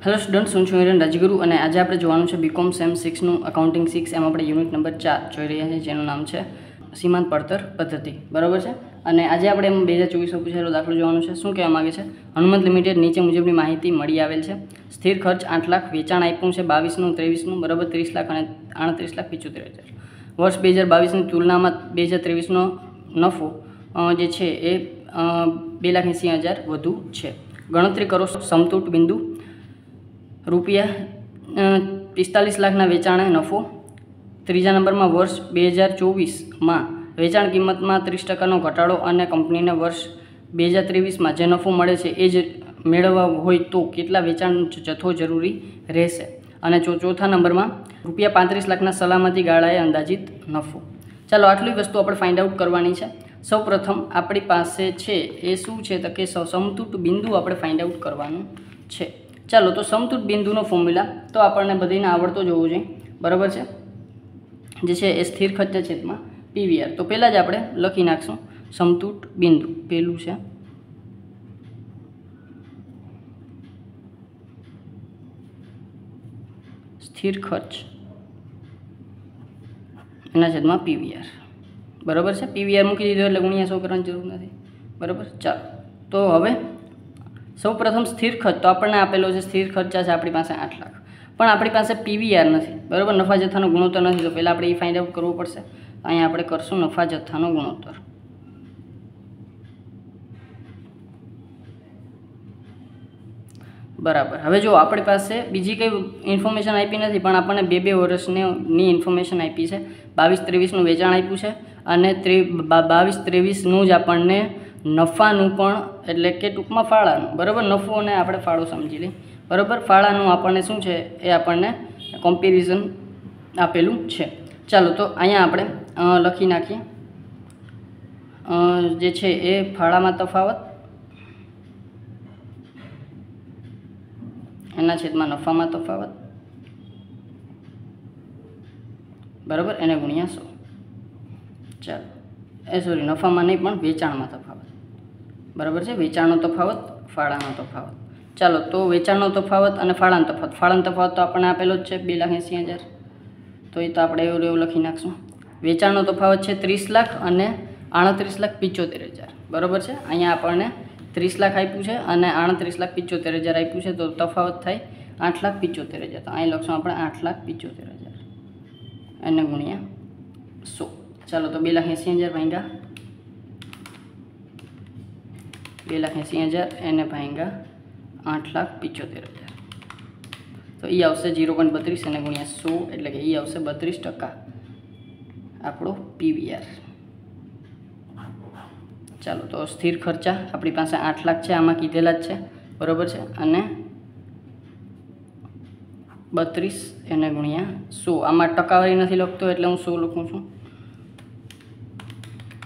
Hello students, हूँ हिरेन राजगुरु और आज आप જોવાનું છે બીકોમ સેમ 6 નું અકાઉન્ટિંગ 6 એમાં આપણે યુનિટ નંબર 4 જોઈ રહ્યા છીએ જેનું નામ છે સીમાંત પડતર પદ્ધતિ. બરાબર છે. અને આજે આપણે 2024 પૂછેલો દાખલો જોવાનો છે. શું કહેવા માંગે છે? હનુમંત લિમિટેડ નીચે મુજબની માહિતી મળી આવેલ છે. સ્થિર ખર્ચ 8 લાખ, વેચાણ આપ્યું છે 22 નું 23 નું બરાબર 30 લાખ અને 38,75,000. વર્ષ 2022 ની તુલનામાં 2023 નો નફો જે છે એ 2,80,000 વધુ છે. ગણતરી કરો સમતૂટ બિંદુ. રૂપિયા 45 લાખના વેચાણે નફો. ત્રીજા નંબરમાં વર્ષ 2024માં વેચાણ કિંમતમાં 30%નો ઘટાડો અને કંપનીને વર્ષ 2023માં જે નફો મળે છે એ જ મેળવવા હોય તો કેટલા વેચાણ જથ્થો જરૂરી રહેશે. અને ચોથા નંબરમાં રૂપિયા 35 લાખના સલામતી ગાળાએ અંદાજિત નફો. ચાલો આટલી વસ્તુ આપણે ફાઇન્ડ આઉટ કરવાની છે. સૌપ્રથમ આપણી પાસે છે એ શું છે તો કે સમતૂટ બિંદુ આપણે ફાઇન્ડ આઉટ કરવાનું છે. ચાલો તો સમતૂટ બિંદુનો ફોર્મ્યુલા તો આપણને બધાને આવડતો જ હોવો જોઈએ. બરાબર છે. જે છે એ સ્થિર ખર્ચ છેદમાં પીવીઆર. તો પહેલાં જ આપણે લખી નાખશું સમતૂટ બિંદુ. પહેલું છે સ્થિર ખર્ચ એના છેદમાં પીવીઆર. બરાબર છે. પીવીઆર મૂકી દીધો એટલે ગુણ્યા 100 કરવાની જરૂર નથી. બરાબર. ચાલો તો હવે સૌપ્રથમ સ્થિર ખર્ચ તો આપણને આપેલો છે. સ્થિર ખર્ચા છે આપણી પાસે 8 લાખ, પણ આપણી પાસે પીવીઆર નથી. બરાબર. નફા જથ્થાનો ગુણોત્તર નથી. તો પહેલાં આપણે એ ફાઇન્ડ આઉટ કરવો પડશે. અહીંયા આપણે કરશું નફા જથ્થાનો ગુણોત્તર. બરાબર. હવે જો આપણી પાસે બીજી કંઈ ઇન્ફોર્મેશન આપી નથી, પણ આપણને 2 વર્ષની ઇન્ફોર્મેશન આપી છે. 22-23નું વેચાણ આપ્યું છે અને 22-23નું જ આપણને નફાનું પણ એટલે કે ટૂંકમાં ફાળાનું. બરાબર. નફો અને આપણે ફાળો સમજી લઈએ. બરાબર. ફાળાનું આપણને શું છે એ આપણને કમ્પેરિઝન આપેલું છે. ચાલો તો અહીંયા આપણે લખી નાખીએ જે છે એ ફાળામાં તફાવત એના છેદમાં નફામાં તફાવત. બરાબર. એને ગુણ્યા 100. ચાલો સોરી નફામાં નહીં પણ વેચાણમાં તફાવત. બરાબર છે. વેચાણનો તફાવત, ફાળાનો તફાવત. ચાલો તો વેચાણનો તફાવત અને ફાળાનો તફાવત. ફાળાનો તફાવત તો આપણને આપેલો જ છે 2,80,000. તો એ તો આપણે એવું લખી નાખશું. વેચાણનો તફાવત છે 30 લાખ અને 38,75,000. બરાબર છે. અહીંયા આપણને 30 લાખ આપ્યું છે અને 38,75,000 આપ્યું છે. તો તફાવત થાય 8,75,000. તો અહીં લખશું આપણે 8,75,000 એને ગુણ્યા 100. ચાલો તો 2,80,000 ભાંગ્યા 2,80,000 એને ભાંગ્યા 8,75,000. તો એ આવશે 0.32 એને ગુણ્યા 100 એટલે કે એ આવશે 32% આપણો પીવીઆર. ચાલો તો સ્થિર ખર્ચા આપણી પાસે 8 લાખ છે, આમાં કીધેલા જ છે. બરાબર છે. અને 32 એને ગુણ્યા 100. આમાં ટકાવારી નથી લખતો એટલે હું 100 લખું છું.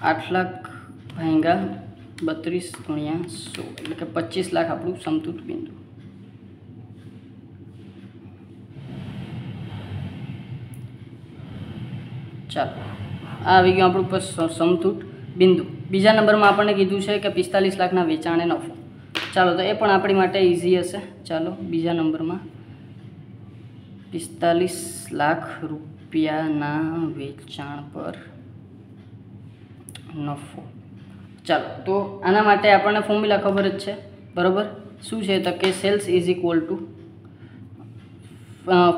8 લાખ ભાંગ્યા 32 ગુણ્યા 100 એટલે કે 25 લાખ આપણું સમતૂટ બિંદુ. ચાલો આ આવી ગયું આપણું પર સમતૂટ બિંદુ. બીજા નંબરમાં આપણને કીધું છે કે 45 લાખના વેચાણે નફો. ચાલો તો એ પણ આપણી માટે ઇઝી હશે. ચાલો બીજા નંબરમાં 45 લાખ રૂપિયાના વેચાણ પર નફો. ચાલો તો આના માટે આપણને ફોર્મ્યુલા ખબર જ છે. બરાબર. શું છે તો કે sales is equal to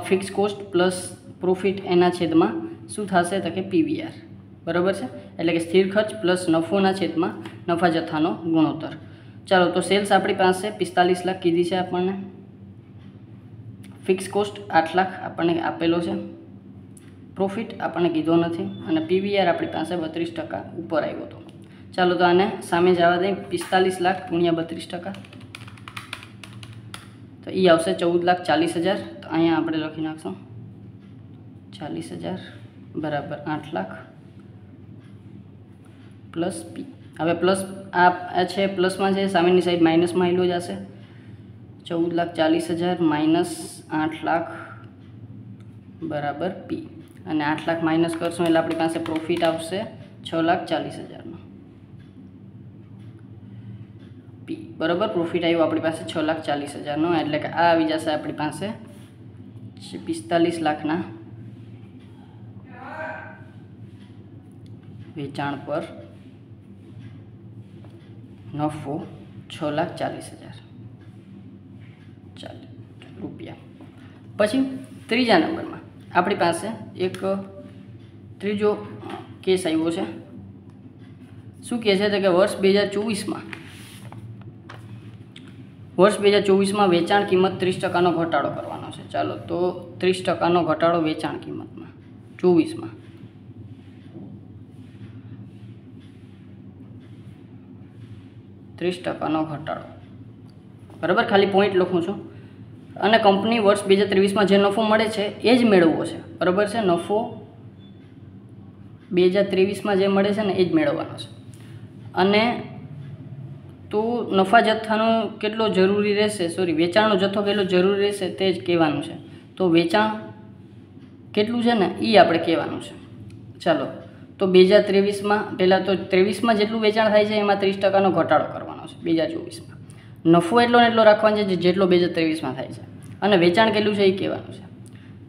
fix cost plus profit એના છેદમાં શું થશે તો કે પીવીઆર. બરાબર છે. એટલે કે સ્થિર ખર્ચ પ્લસ નફોના છેદમાં નફા જથ્થાનો ગુણોત્તર. ચાલો તો સેલ્સ આપણી પાસે 45 લાખ કીધી છે આપણને. ફિક્સ કોસ્ટ 8 લાખ આપણને આપેલો છે. પ્રોફિટ આપણને કીધો નથી અને પીવીઆર આપણી પાસે 32% ઉપર આવ્યો હતો. ચાલો તો આને સામે જવા દઈએ. 45 લાખ ગુણ્યા 32%. તો એ આવશે 14,40,000. તો અહીંયા આપણે લખી નાખશું 40,000 બરાબર 8 લાખ પ્લસ પી. હવે પ્લસ આ છે પ્લસમાં છે, સામેની સાઈડ માઇનસમાં આવેલો જશે. 14,40,000 માઇનસ 8 લાખ બરાબર પી. અને 8 લાખ માઇનસ કરશું એટલે આપણી પાસે પ્રોફિટ આવશે 6,40,000નો પી. બરાબર પ્રોફિટ આવ્યો આપણી પાસે 6,40,000નો, એટલે કે આ આવી જશે આપણી પાસે 45 લાખના વેચાણ પર નફો 6,40,000 રૂપિયા. પછી ત્રીજા નંબરમાં આપણી પાસે એક ત્રીજો કેસ આવ્યો છે. શું કહે છે તો કે વર્ષ 2024માં વેચાણ કિંમત 30%નો ઘટાડો કરવાનો છે. ચાલો તો 30%નો ઘટાડો વેચાણ કિંમતમાં 24માં. $30નો ઘટાડો, બરાબર. ખાલી પોઈન્ટ લખું છું. અને કંપની વર્ષ 2023માં જે નફો મળે છે એ જ મેળવવો છે, બરાબર છે. નફો 2023માં જે મળે છે ને એ જ મેળવવાનો છે. અને તો નફા જથ્થાનો કેટલો જરૂરી રહેશે, વેચાણનો જથ્થો કેટલો જરૂરી રહેશે તે જ કહેવાનું છે. તો વેચાણ કેટલું છે ને એ આપણે કહેવાનું છે. ચાલો તો 2023માં પહેલાં તો 23માં જેટલું વેચાણ થાય છે એમાં 30%નો ઘટાડો કરવાનો છે. 2024માં નફો એટલો ને એટલો રાખવાનો છે જેટલો 2023માં થાય છે, અને વેચાણ કેટલું છે એ કહેવાનું છે.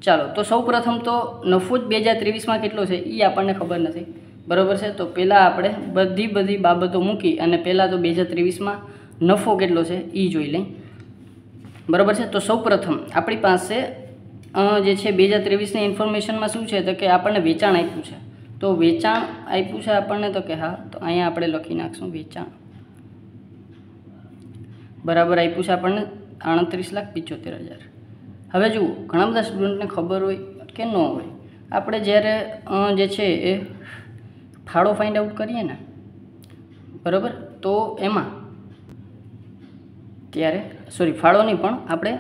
ચાલો તો સૌ પ્રથમ તો નફો જ 2023માં કેટલો છે એ આપણને ખબર નથી, બરાબર છે. તો પહેલાં આપણે બધી બાબતો મૂકી અને પહેલાં તો 2023માં નફો કેટલો છે એ જોઈ લઈ, બરાબર છે. તો સૌ પ્રથમ આપણી પાસે જે છે 2023ની ઇન્ફોર્મેશનમાં શું છે તો કે આપણને વેચાણ આપ્યું છે. તો વેચાણ આપ્યું છે આપણને, તો કે હા, તો અહીંયા આપણે લખી નાખશું વેચાણ બરાબર આપ્યું છે આપણને 38,75,000. હવે જુઓ, ઘણા બધા સ્ટુડન્ટને ખબર હોય કે ન હોય, આપણે જ્યારે જે છે એ ફાળો ફાઇન્ડ આઉટ કરીએ ને, બરાબર, તો એમાં ત્યારે ફાળો નહીં પણ આપણે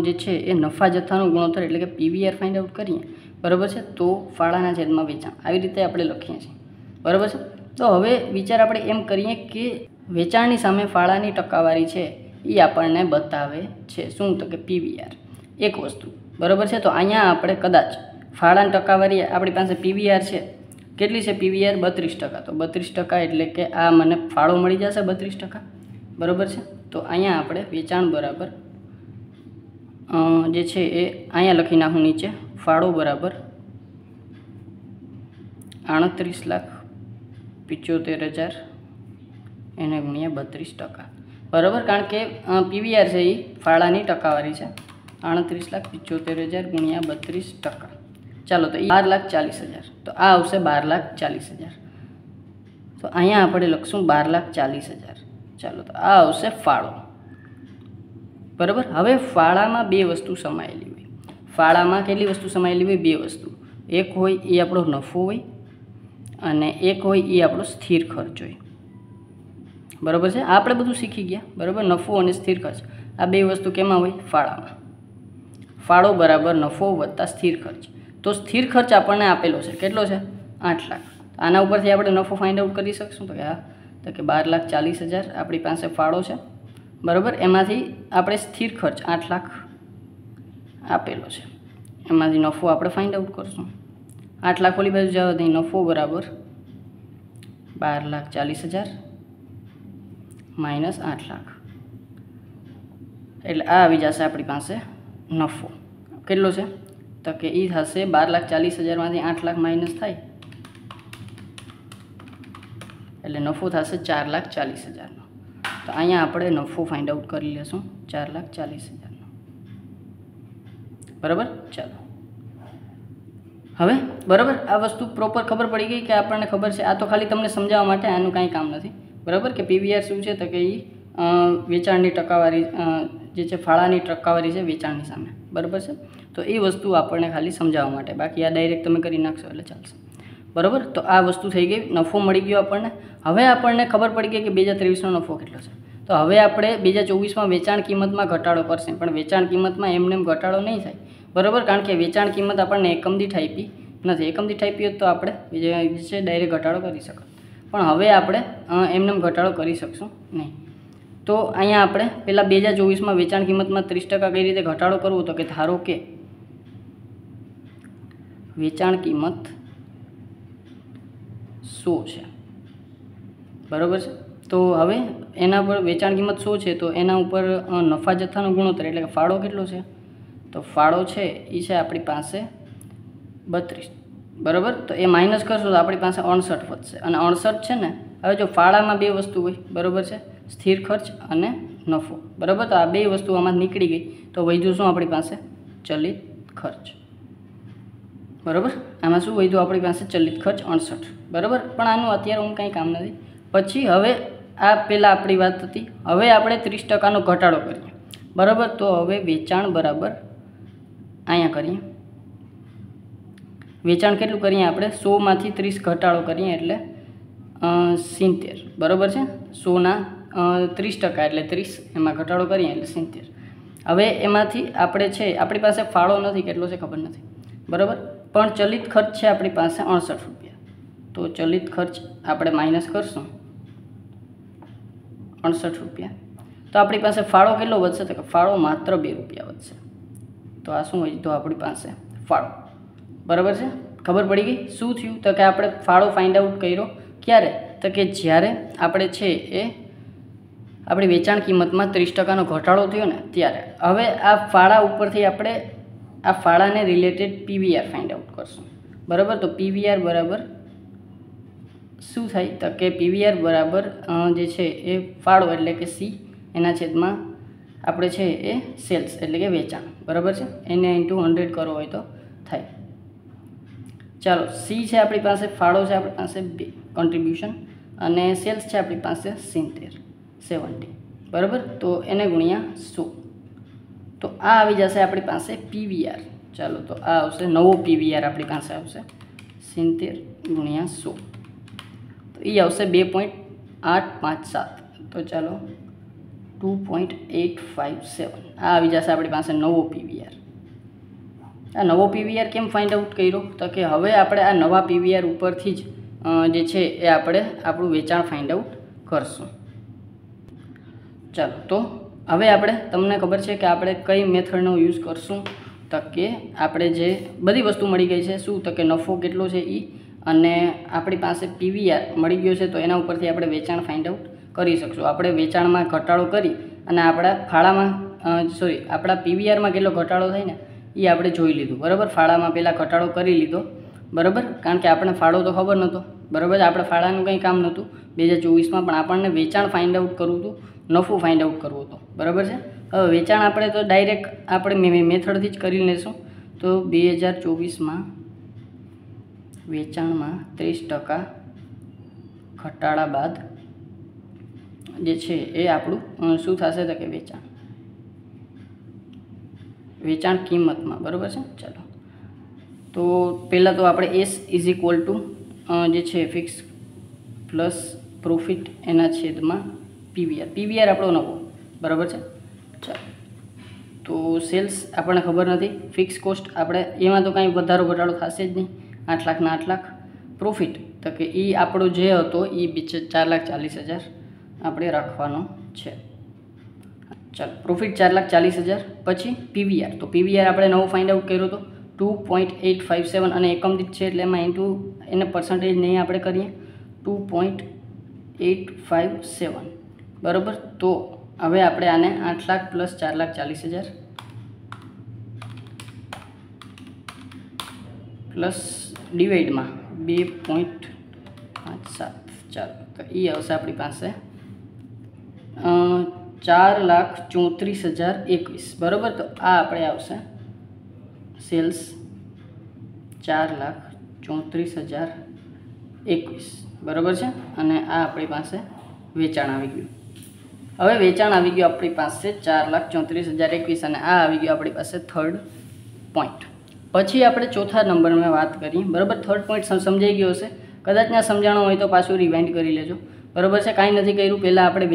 જે છે એ નફા જથ્થાનો ગુણોત્તર એટલે કે PVR ફાઇન્ડ આઉટ કરીએ, બરાબર છે. તો ફાળાના છેદમાં વેચાણ આવી રીતે આપણે લખીએ છીએ, બરાબર છે. તો હવે વિચાર આપણે એમ કરીએ કે વેચાણની સામે ફાળાની ટકાવારી છે એ આપણને બતાવે છે શું, તો કે PVR એક વસ્તુ, બરાબર છે. તો અહીંયા આપણે કદાચ ફાળાની ટકાવારી આપણી પાસે PVR છે, કેટલી છે PVR 32%. તો 32% એટલે કે આ મને ફાળો મળી જશે 32%, બરાબર છે. તો અહીંયા આપણે વેચાણ બરાબર જે છે એ અહીંયા લખી નાખું નીચે, ફાળો બરાબર 38,75,000 એને ગુણ્યા 32%, બરાબર. કારણ કે PVR છે એ ફાળાની ટકાવારી છે, 38,75,000 ગુણ્યા 32%. ચાલો તો 12,40,000. તો આ આવશે 12,40,000. તો અહીંયા આપણે લખશું 12,40,000. ચાલો તો આ આવશે ફાળો, બરાબર. હવે ફાળામાં બે વસ્તુ સમાયેલી હોય. ફાળામાં કેટલી વસ્તુ સમાયેલી હોય? બે વસ્તુ. એક હોય એ આપણો નફો હોય અને એક હોય એ આપણો સ્થિર ખર્ચ હોય, બરાબર છે. આપણે બધું શીખી ગયા, બરાબર. નફો અને સ્થિર ખર્ચ આ બે વસ્તુ કેમાં હોય? ફાળામાં. ફાળો બરાબર નફો વત્તા સ્થિર ખર્ચ. તો સ્થિર ખર્ચ આપણને આપેલો છે, કેટલો છે? 8 લાખ. આના ઉપરથી આપણે નફો ફાઇન્ડ આઉટ કરી શકશું, તો કે હા, તો કે 12,40,000 આપણી પાસે ફાળો છે, બરાબર. એમાંથી આપણે સ્થિર ખર્ચ 8 લાખ આપેલો છે, એમાંથી નફો આપણે ફાઇન્ડ આઉટ કરશું. 8 લાખ ઓલી બાજુ જવા દઈએ, નફો બરાબર 12,40,000 માઇનસ 8 લાખ, એટલે આ આવી જશે આપણી પાસે નફો. કેટલો છે? તો કે એ થશે 12,40,000માંથી 8 લાખ માઇનસ થાય એટલે નફો થશે 4,40,000નો. તો અહીંયા આપણે નફો ફાઇન્ડ આઉટ કરી લેશું 4,40,000નો, બરાબર. ચાલો હવે બરાબર આ વસ્તુ પ્રોપર ખબર પડી ગઈ કે આપણને ખબર છે. આ તો ખાલી તમને સમજાવવા માટે, આનું કાંઈ કામ નથી, બરાબર. કે PVR શું છે તો કે એ વેચાણની ટકાવારી જે છે, ફાળાની ટકાવારી છે વેચાણની સામે, બરાબર છે. તો એ વસ્તુ આપણને ખાલી સમજાવવા માટે, બાકી આ ડાયરેક્ટ તમે કરી નાખશો એટલે ચાલશે, બરાબર. તો આ વસ્તુ થઈ ગઈ, નફો મળી ગયો આપણને. હવે આપણને ખબર પડી ગઈ કે 2023નો નફો કેટલો છે. તો હવે આપણે 2024માં વેચાણ કિંમતમાં ઘટાડો કરશે, પણ વેચાણ કિંમતમાં એમને ઘટાડો નહીં થાય, બરાબર. કારણ કે વેચાણ કિંમત આપણને એકમ દીઠ આપી નથી. એકમ દીઠ આપી હોત તો આપણે જે છે ડાયરેક્ટ ઘટાડો કરી શકત, પણ હવે આપણે એમને ઘટાડો કરી શકશું નહીં. તો અહીંયા આપણે પહેલાં 2024માં વેચાણ કિંમતમાં 30% કઈ રીતે ઘટાડો કરવો, તો કે ધારો કે વેચાણ કિંમત 100 છે, બરાબર છે. તો હવે એના પર વેચાણ કિંમત 100 છે, તો એના ઉપર નફા જથ્થાનો ગુણોત્તર એટલે કે ફાળો કેટલો છે, તો ફાળો છે એ છે આપણી પાસે 32, બરાબર. તો એ માઇનસ કરશો તો આપણી પાસે 68 વધશે, અને 68 છે ને, હવે જો ફાળામાં બે વસ્તુ હોય, બરાબર છે, સ્થિર ખર્ચ અને નફો, બરાબર. તો આ બે વસ્તુ આમાં નીકળી ગઈ, તો વધ્યું શું આપણી પાસે, ચલિત ખર્ચ, બરાબર. આમાં શું વધ્યું આપણી પાસે, ચલિત ખર્ચ 68, બરાબર. પણ આનું અત્યારે હું કંઈ કામ નથી. પછી હવે આ પહેલાં આપણી વાત હતી, હવે આપણે 30%નો ઘટાડો કરીએ, બરાબર. તો હવે વેચાણ બરાબર અહીંયા કરીએ, વેચાણ કેટલું કરીએ આપણે, 100માંથી 30 ઘટાડો કરીએ એટલે 70, બરાબર છે. 100ના 30% એટલે 30, એમાં ઘટાડો કરીએ એટલે 70. હવે એમાંથી આપણે છે, આપણી પાસે ફાળો નથી, કેટલો છે ખબર નથી, બરાબર. પણ ચલિત ખર્ચ છે આપણી પાસે 68 રૂપિયા. તો ચલિત ખર્ચ આપણે માઇનસ કરશું 68 રૂપિયા, તો આપણી પાસે ફાળો કેટલો વધશે, તો કે ફાળો માત્ર 2 રૂપિયા વધશે. તો આ શું હોય, તો આપણી પાસે ફાળો, બરાબર છે. ખબર પડી ગઈ શું થયું, તો કે આપણે ફાળો ફાઇન્ડ આઉટ કર્યો ક્યારે, તો કે જ્યારે આપણે છે એ આપણી વેચાણ કિંમતમાં 30%નો ઘટાડો થયો ને ત્યારે. હવે આ ફાળા ઉપરથી આપણે આ ફાળાને રિલેટેડ પીવીઆર ફાઇન્ડ આઉટ કરશું, બરાબર. તો પીવીઆર બરાબર શું થાય, તો કે પીવીઆર બરાબર જે છે એ ફાળો એટલે કે સી, એના છેદમાં આપણે છે એ સેલ્સ એટલે કે વેચાણ, બરાબર છે. એને ઇન્ટુ 100 કરો હોય તો થાય. ચાલો, સી છે આપણી પાસે, ફાળો છે આપણી પાસે 2 કોન્ટ્રીબ્યુશન, અને સેલ્સ છે આપણી પાસે 70, બરાબર. તો એને ગુણ્યા 100, તો આ આવી જશે આપણી પાસે પીવીઆર. ચાલો, તો આ આવશે નવો પીવીઆર આપણી પાસે આવશે 70 ગુણ્યા 100, તો એ આવશે 2.857. તો ચાલો 2.857 આ આવી જશે આપણી પાસે નવો પીવીઆર. આ નવો પીવીઆર કેમ ફાઇન્ડ આઉટ કર્યો, તો કે હવે આપણે આ નવા પીવીઆર ઉપરથી જ જે છે એ આપણે આપણું વેચાણ ફાઇન્ડ આઉટ કરશું. ચાલો, તો હવે આપણે, તમને ખબર છે કે આપણે કઈ મેથડનો યુઝ કરશું, તો કે આપણે જે બધી વસ્તુ મળી ગઈ છે, શું, તો કે નફો કેટલો છે એ, અને આપણી પાસે પીવીઆર મળી ગયો છે, તો એના ઉપરથી આપણે વેચાણ ફાઇન્ડ આઉટ કરી શકશું. આપણે વેચાણમાં ઘટાડો કરી અને આપણા ફાળામાં આપણા પીવીઆરમાં કેટલો ઘટાડો થાય ને એ આપણે જોઈ લીધું, બરાબર. ફાળામાં પહેલાં ઘટાડો કરી લીધો, બરાબર, કારણ કે આપણે ફાળો તો ખબર નહોતો, બરાબર. આપણે ફાળાનું કંઈ કામ નહોતું 2024માં, પણ આપણને વેચાણ ફાઇન્ડ આઉટ કરવું હતું, નફો ફાઇન્ડ આઉટ કરવો હતો, બરાબર છે. હવે વેચાણ આપણે તો ડાયરેક્ટ આપણે મેથડથી જ કરી લઈશું. તો 2024માં વેચાણમાં 30% ઘટાડા બાદ જે છે એ આપણું શું થશે, તો કે વેચાણ કિંમતમાં, બરાબર છે. ચાલો, તો પહેલાં તો આપણે એસ ઇઝ ઇક્વલ ટુ જે છે ફિક્સ પ્લસ પ્રોફિટ એના છેદમાં પીવીઆર આપણો નવો, બરાબર છે. ચાલો, તો સેલ્સ આપણને ખબર નથી, ફિક્સ કોસ્ટ આપણે એમાં તો કાંઈ વધારો ઘટાડો થશે જ નહીં, 8 લાખના 8 લાખ. પ્રોફિટ તો કે એ આપણો જે હતો એ 4,40,000 આપણે રાખવાનો છે. ચાલો, પ્રોફિટ 4,40,000. પછી પીવીઆર, તો પીવીઆર આપણે નવો ફાઇન્ડ આઉટ કર્યો હતો 2.857, અને એકમ દીઠ છે એટલે એમાં ઇન્ટુ એને પર્સન્ટેજ નહીં આપણે કરીએ 2.857, બરાબર. તો હવે આપણે આને 8 લાખ પ્લસ 4,40,000 પ્લસ ડિવાઈડમાં 2.57, ચાલો, તો એ આવશે આપણી પાસે 4,34,021, બરાબર. તો આ આપણે આવશે સેલ્સ 4,34,021, બરાબર છે. અને આ આપણી પાસે વેચાણ આવી ગયું. હવે વેચાણ આવી ગયું આપણી પાસે 4,34,021, અને આ આવી ગયું આપણી પાસે થર્ડ પોઈન્ટ. પછી આપણે ચોથા નંબરમાં વાત કરીએ, બરાબર. થર્ડ પોઈન્ટ સમજાઈ ગયો હશે, કદાચ ના સમજાણો હોય તો પાછું રિવાઇન્ડ કરી લેજો, બરાબર છે. કાંઈ નથી કર્યું, પહેલાં આપણે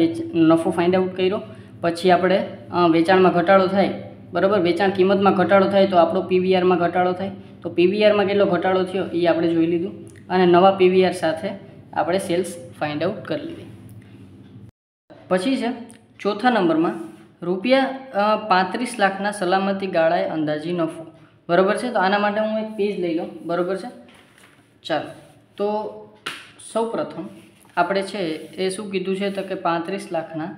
નફો ફાઇન્ડ આઉટ કર્યો, પછી આપણે વેચાણમાં ઘટાડો થાય, બરાબર. વેચાણ કિંમતમાં ઘટાડો થાય તો આપણો પીવીઆરમાં ઘટાડો થાય, તો પીવીઆરમાં કેટલો ઘટાડો થયો એ આપણે જોઈ લીધું, અને નવા પીવીઆર સાથે આપણે સેલ્સ ફાઇન્ડ આઉટ કરી લીધી. પછી છે ચોથા નંબરમાં ₹35 લાખના સલામતી ગાળાએ અંદાજી નફો, બરાબર છે. તો આના માટે હું એક પેજ લઈ લઉં, બરાબર છે. ચાલો, તો સૌ પ્રથમ આપણે છે એ શું કીધું છે તો કે 35 લાખના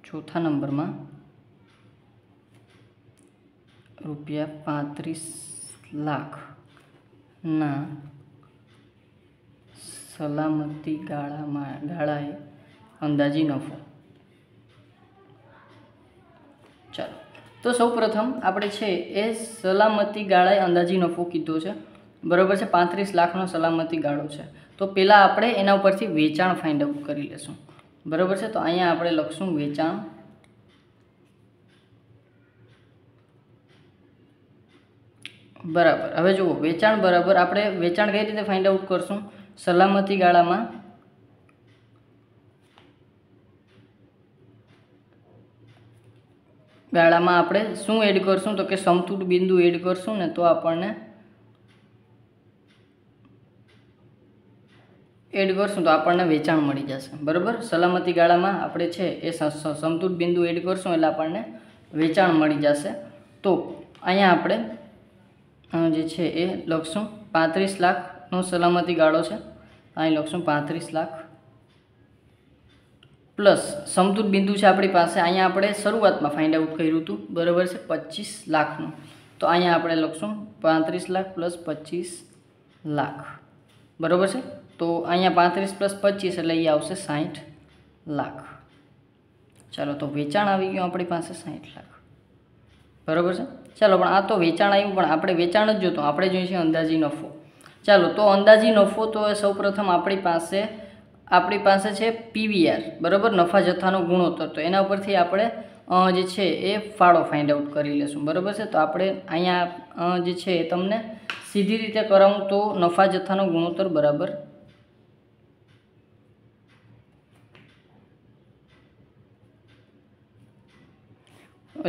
ચોથા નંબરમાં રૂપિયા 35 લાખના સલામતી ગાળાએ અંદાજી નફો. ચાલો, તો સૌપ્રથમ આપણે છે એ સલામતી ગાળાએ અંદાજી નફો કીધો છે, બરાબર છે. 35 લાખનો સલામતી ગાળો છે. તો પહેલાં આપણે એના ઉપરથી વેચાણ ફાઇન્ડ આઉટ કરી લેશું, બરાબર છે. તો અહીંયા આપણે લખશું વેચાણ, બરાબર. હવે જુઓ, વેચાણ બરાબર આપણે વેચાણ કઈ રીતે ફાઇન્ડ આઉટ કરશું? સલામતી ગાળામાં આપણે શું એડ કરશું તો કે સમતૂર બિંદુ એડ કરશું ને તો આપણને વેચાણ મળી જશે, બરાબર. સલામતી ગાળામાં આપણે છે એ સમતૂર બિંદુ એડ કરશું એટલે આપણને વેચાણ મળી જશે. તો અહીંયા આપણે જે છે એ લખશું 35 લાખનો સલામતી ગાળો છે, અહીં લખશું 35 લાખ પ્લસ સમતૂર બિંદુ છે આપણી પાસે, અહીંયા આપણે શરૂઆતમાં ફાઇન્ડ આઉટ કર્યું હતું, બરાબર છે, 25 લાખનું. તો અહીંયા આપણે લખશું 35 લાખ પ્લસ 25 લાખ, બરાબર છે. તો અહીંયા 35 પ્લસ 25 એટલે એ આવશે 60 લાખ. ચાલો, તો વેચાણ આવી ગયું આપણી પાસે 60 લાખ, બરાબર છે. ચાલો, પણ આ તો વેચાણ આવ્યું, પણ આપણે વેચાણ જ જોતું, આપણે જોઈએ છીએ અંદાજી નફો. ચાલો, તો અંદાજી નફો તો સૌપ્રથમ આપણી પાસે છે પીવીઆર, બરાબર, નફા જથ્થાનો ગુણોત્તર. તો એના ઉપરથી આપણે જે છે એ ફાળો ફાઇન્ડ આઉટ કરી લેશું, બરાબર છે. તો આપણે અહીંયા જે છે એ તમને સીધી રીતે કરાવું તો નફા જથ્થાનો ગુણોત્તર બરાબર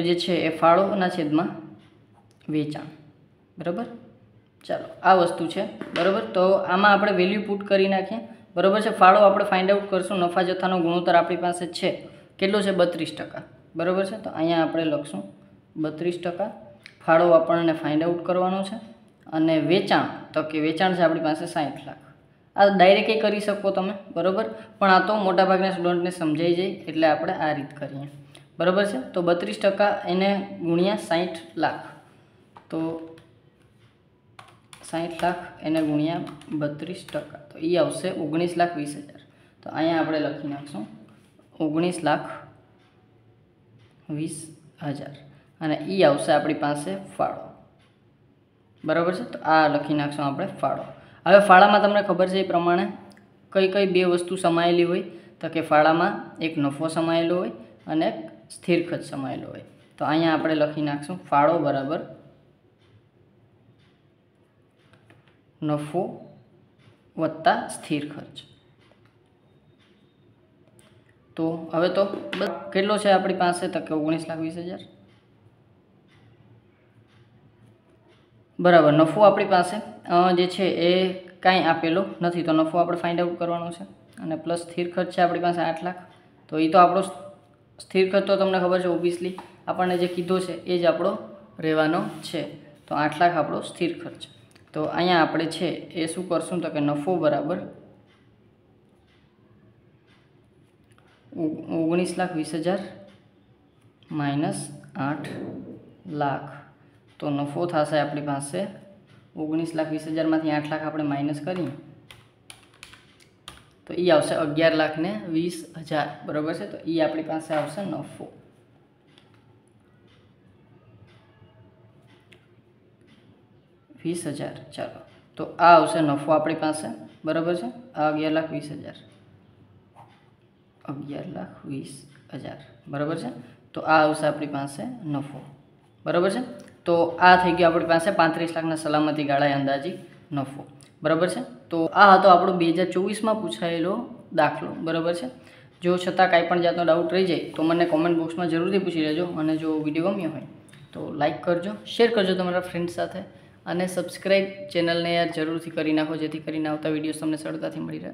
જે છે એ ફાળોના છેદમાં વેચાણ, બરાબર. ચાલો, આ વસ્તુ છે, બરાબર. તો આમાં આપણે વેલ્યુ પુટ કરી નાખીએ, બરાબર છે. ફાળો આપણે ફાઇન્ડ આઉટ કરશું, નફા જથ્થાનો ગુણોત્તર આપણી પાસે છે કેટલો છે 32%, બરાબર છે. તો અહીંયા આપણે લખશું 32%. ફાળો આપણને ફાઇન્ડ આઉટ કરવાનો છે. અને વેચાણ તો કે વેચાણ છે આપણી પાસે 60 લાખ. આ ડાયરેક્ટ કરી શકો તમે, બરાબર, પણ આ તો મોટાભાગના સ્ટુડન્ટને સમજાઈ જાય એટલે આપણે આ રીત કરીએ, બરાબર છે. તો 32% એને ગુણ્યા 60 લાખ, તો 60 લાખ એને ગુણ્યા 32%, તો એ આવશે 19,20,000. તો અહીંયા આપણે લખી નાખશું 19,20,000 અને એ આવશે આપણી પાસે ફાળો, બરાબર છે. તો આ લખી નાખશું આપણે ફાળો. હવે ફાળામાં તમને ખબર છે એ પ્રમાણે કઈ બે વસ્તુ સમાયેલી હોય તો કે ફાળામાં એક નફો સમાયેલો હોય અને એક સ્થિર ખર્ચ સમાયેલો હોય. તો અહીંયા આપણે લખી નાખશું ફાળો બરાબર નફો વત્તા સ્થિર ખર્ચ. તો હવે તો કેટલો છે આપણી પાસે તો કે 19,20,000, બરાબર. નફો આપણી પાસે જે છે એ કાંઈ આપેલો નથી, તો નફો આપણે ફાઇન્ડ આઉટ કરવાનો છે. અને પ્લસ સ્થિર ખર્ચ છે આપણી પાસે 8 લાખ. તો એ તો આપણો સ્થિર ખર્ચ તો તમને ખબર છે, ઓબ્વિયસલી આપણને જે કીધો છે એ જ આપણો રહેવાનો છે. તો 8 લાખ આપણો સ્થિર ખર્ચ. તો અહીંયા આપણે છે એ શું કરશું તો કે નફો બરાબર 19,20,000 માઇનસ 8 લાખ. તો નફો થશે આપણી પાસે 19,20,000માંથી 8 લાખ આપણે માઇનસ કરીએ તો એ આવશે 11,20,000, બરાબર છે. તો એ આપણી પાસે આવશે નફો. 20,000. ચાલો, તો આ આવશે નફો આપણી પાસે, બરાબર છે. આ 11,20,000, 11,20,000, બરાબર છે. તો આ આવશે આપણી પાસે નફો, બરાબર છે. તો આ થઈ ગયો આપણી પાસે 35 લાખના સલામતી ગાળાએ અંદાજી નફો, બરાબર છે. તો આ હતો આપણો 2024માં પૂછાયેલો દાખલો, બરાબર છે. જો છતાં કાંઈ પણ જાતનો ડાઉટ રહી જાય તો મને કોમેન્ટ બોક્સમાં જરૂરથી પૂછી લેજો. અને જો વિડીયો ગમ્યો હોય તો લાઇક કરજો, શેર કરજો તમારા ફ્રેન્ડ સાથે અને સબસ્ક્રાઈબ ચેનલને યાર જરૂરથી કરી નાખો, જેથી કરીને આવતા વિડીયોઝ તમને સરળતાથી મળી રહે.